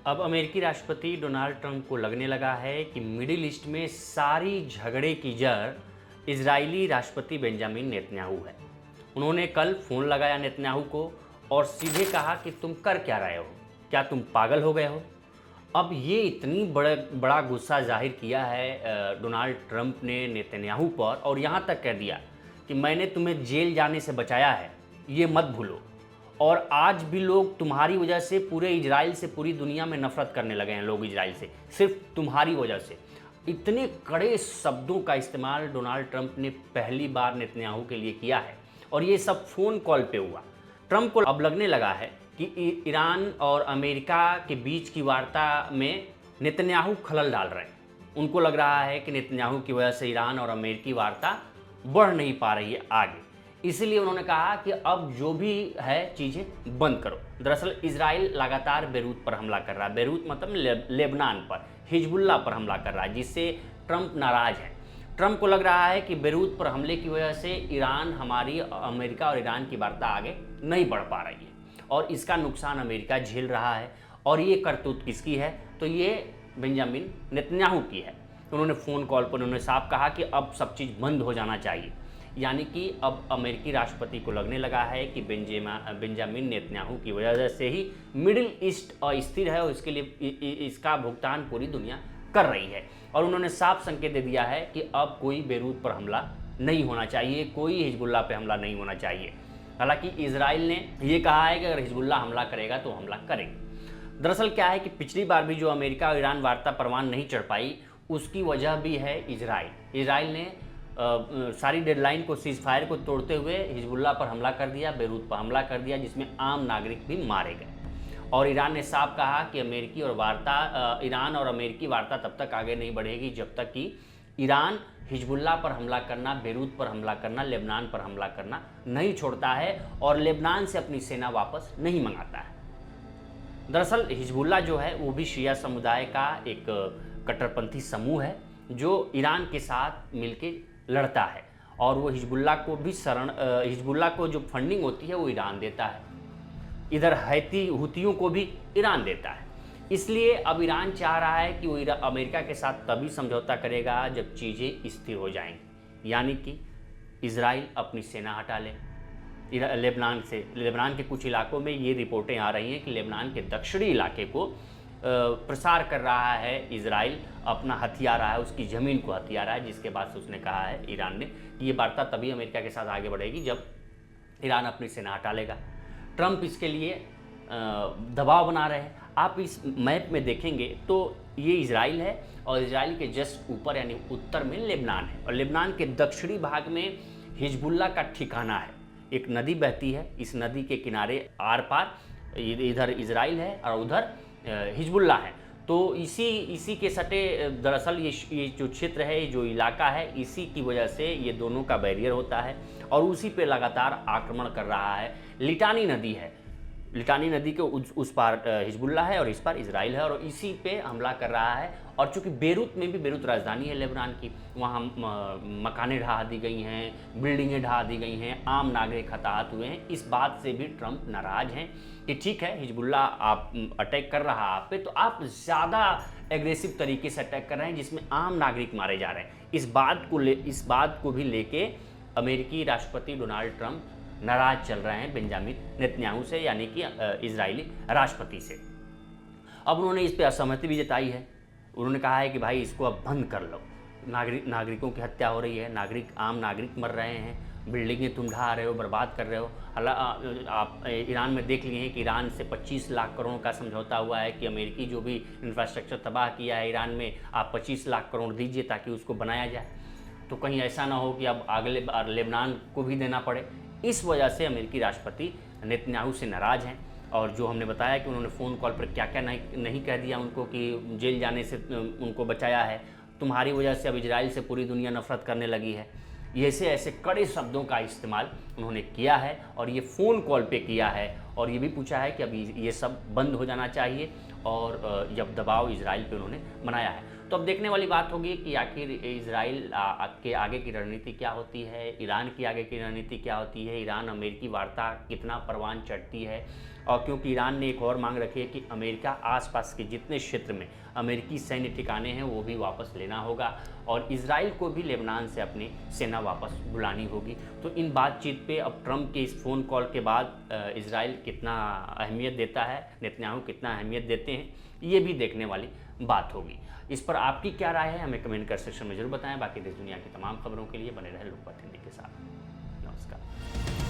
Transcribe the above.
अब अमेरिकी राष्ट्रपति डोनाल्ड ट्रंप को लगने लगा है कि मिडिल ईस्ट में सारी झगड़े की जड़ इजरायली राष्ट्रपति बेंजामिन नेतन्याहू है। उन्होंने कल फ़ोन लगाया नेतन्याहू को और सीधे कहा कि तुम कर क्या रहे हो, क्या तुम पागल हो गए हो। अब ये इतनी बड़ा गुस्सा जाहिर किया है डोनाल्ड ट्रंप ने नेतन्याहू पर, और यहाँ तक कह दिया कि मैंने तुम्हें जेल जाने से बचाया है, ये मत भूलो। और आज भी लोग तुम्हारी वजह से, पूरे इजराइल से, पूरी दुनिया में नफरत करने लगे हैं लोग इजराइल से, सिर्फ तुम्हारी वजह से। इतने कड़े शब्दों का इस्तेमाल डोनाल्ड ट्रंप ने पहली बार नेतन्याहू के लिए किया है, और ये सब फ़ोन कॉल पे हुआ। ट्रंप को अब लगने लगा है कि ईरान और अमेरिका के बीच की वार्ता में नेतन्याहू खलल डाल रहे हैं। उनको लग रहा है कि नेतन्याहू की वजह से ईरान और अमेरिकी वार्ता बढ़ नहीं पा रही है आगे, इसलिए उन्होंने कहा कि अब जो भी है चीज़ें बंद करो। दरअसल इजराइल लगातार बेरूत पर हमला कर रहा है, बेरूत मतलब लेबनान पर, हिजबुल्लाह पर हमला कर रहा है, जिससे ट्रंप नाराज़ है। ट्रंप को लग रहा है कि बेरूत पर हमले की वजह से ईरान, हमारी अमेरिका और ईरान की वार्ता आगे नहीं बढ़ पा रही है, और इसका नुकसान अमेरिका झेल रहा है। और ये करतूत किसकी है, तो ये बेंजामिन नेतन्याहू की है। उन्होंने फ़ोन कॉल पर उन्होंने साफ कहा कि अब सब चीज़ बंद हो जाना चाहिए। यानी कि अब अमेरिकी राष्ट्रपति को लगने लगा है कि बेंजामिन नेतन्याहू की वजह से ही मिडिल ईस्ट अस्थिर है, और इसके लिए इसका भुगतान पूरी दुनिया कर रही है। और उन्होंने साफ संकेत दे दिया है कि अब कोई बेरूत पर हमला नहीं होना चाहिए, कोई हिजबुल्लाह पे हमला नहीं होना चाहिए। हालांकि इजराइल ने यह कहा है कि अगर हिजबुल्लाह हमला करेगा तो हमला करेंगे। दरअसल क्या है कि पिछली बार भी जो अमेरिका और ईरान वार्ता परवान नहीं चढ़ पाई, उसकी वजह भी है इजराइल। इजराइल ने सारी डेडलाइन को, सीज फायर को तोड़ते हुए हिजबुल्लाह पर हमला कर दिया, बेरूत पर हमला कर दिया, जिसमें आम नागरिक भी मारे गए। और ईरान ने साफ कहा कि ईरान और अमेरिकी वार्ता तब तक आगे नहीं बढ़ेगी जब तक कि ईरान हिजबुल्लाह पर हमला करना, बेरूत पर हमला करना, लेबनान पर हमला करना नहीं छोड़ता है और लेबनान से अपनी सेना वापस नहीं मंगाता है। दरअसल हिजबुल्लाह जो है वो भी शिया समुदाय का एक कट्टरपंथी समूह है जो ईरान के साथ मिलकर लड़ता है, और वो हिजबुल्लाह को जो फंडिंग होती है वो ईरान देता है। इधर हुतियों को भी ईरान देता है। इसलिए अब ईरान चाह रहा है कि वो अमेरिका के साथ तभी समझौता करेगा जब चीज़ें स्थिर हो जाएंगी, यानी कि इजराइल अपनी सेना हटा ले लेबनान से। लेबनान के कुछ इलाकों में ये रिपोर्टें आ रही हैं कि लेबनान के दक्षिणी इलाके को प्रसार कर रहा है इजराइल, अपना हथिया रहा है, उसकी ज़मीन को हथिया रहा है, जिसके बाद से उसने कहा है ईरान ने कि ये वार्ता तभी अमेरिका के साथ आगे बढ़ेगी जब ईरान अपनी सेना हटा लेगा। ट्रंप इसके लिए दबाव बना रहे हैं। आप इस मैप में देखेंगे तो ये इजराइल है, और इजराइल के जस्ट ऊपर यानी उत्तर में लेबनान है, और लेबनान के दक्षिणी भाग में हिजबुल्लाह का ठिकाना है। एक नदी बहती है, इस नदी के किनारे आर पार इधर इजराइल है और उधर हिजबुल्लाह है। तो इसी के सटे दरअसल ये जो क्षेत्र है, जो इलाका है, इसी की वजह से ये दोनों का बैरियर होता है, और उसी पे लगातार आक्रमण कर रहा है। लिटानी नदी है, लिटानी नदी के उस पार हिजबुल्लाह है और इस पार इजराइल है, और इसी पे हमला कर रहा है। और चूंकि बेरूत में भी, बेरूत राजधानी है लेबनान की, वहाँ मकानें ढहा दी गई हैं, बिल्डिंगें ढहा दी गई हैं, आम नागरिक हताहत हुए हैं। इस बात से भी ट्रंप नाराज़ हैं कि ठीक है, हिजबुल्लाह आप अटैक कर रहा है आप पे, तो आप ज़्यादा एग्रेसिव तरीके से अटैक कर रहे हैं जिसमें आम नागरिक मारे जा रहे हैं। इस बात को भी लेके अमेरिकी राष्ट्रपति डोनाल्ड ट्रंप नाराज चल रहे हैं बेंजामिन नेतन्याहू से, यानी कि इजरायली राष्ट्रपति से। अब उन्होंने इस पर असहमति भी जताई है। उन्होंने कहा है कि भाई इसको अब बंद कर लो, नागरिकों की हत्या हो रही है, आम नागरिक मर रहे हैं, बिल्डिंगें तुम ढा रहे हो, बर्बाद कर रहे हो। आप ईरान में देख लिए हैं कि ईरान से 25 लाख करोड़ का समझौता हुआ है कि अमेरिकी जो भी इंफ्रास्ट्रक्चर तबाह किया है ईरान में, आप 25 लाख करोड़ दीजिए ताकि उसको बनाया जाए। तो कहीं ऐसा ना हो कि अब अगले बार लेबनान को भी देना पड़े। इस वजह से अमेरिकी राष्ट्रपति नेतन्याहू से नाराज़ हैं, और जो हमने बताया कि उन्होंने फ़ोन कॉल पर क्या क्या नहीं कह दिया उनको कि जेल जाने से उनको बचाया है, तुम्हारी वजह से अब इजराइल से पूरी दुनिया नफरत करने लगी है। ऐसे कड़े शब्दों का इस्तेमाल उन्होंने किया है, और ये फ़ोन कॉल पे किया है, और ये भी पूछा है कि अब ये सब बंद हो जाना चाहिए, और जब दबाव इजराइल पे उन्होंने बनाया है। तो अब देखने वाली बात होगी कि आखिर इजराइल के आगे की रणनीति क्या होती है, ईरान की आगे की रणनीति क्या होती है, ईरान अमेरिकी वार्ता कितना परवान चढ़ती है। और क्योंकि ईरान ने एक और मांग रखी है कि अमेरिका आसपास के जितने क्षेत्र में अमेरिकी सैन्य ठिकाने हैं वो भी वापस लेना होगा और इजराइल को भी लेबनान से अपनी सेना वापस बुलानी होगी। तो इन बातचीत पे अब ट्रंप के इस फ़ोन कॉल के बाद इजराइल कितना अहमियत देता है, नेतन्याहू कितना अहमियत देते हैं, ये भी देखने वाली बात होगी। इस पर आपकी क्या राय है हमें कमेंट कर सेक्शन में जरूर बताएं। बाकी देश दुनिया की तमाम खबरों के लिए बने रहे लोकमत हिंदी के साथ। नमस्कार।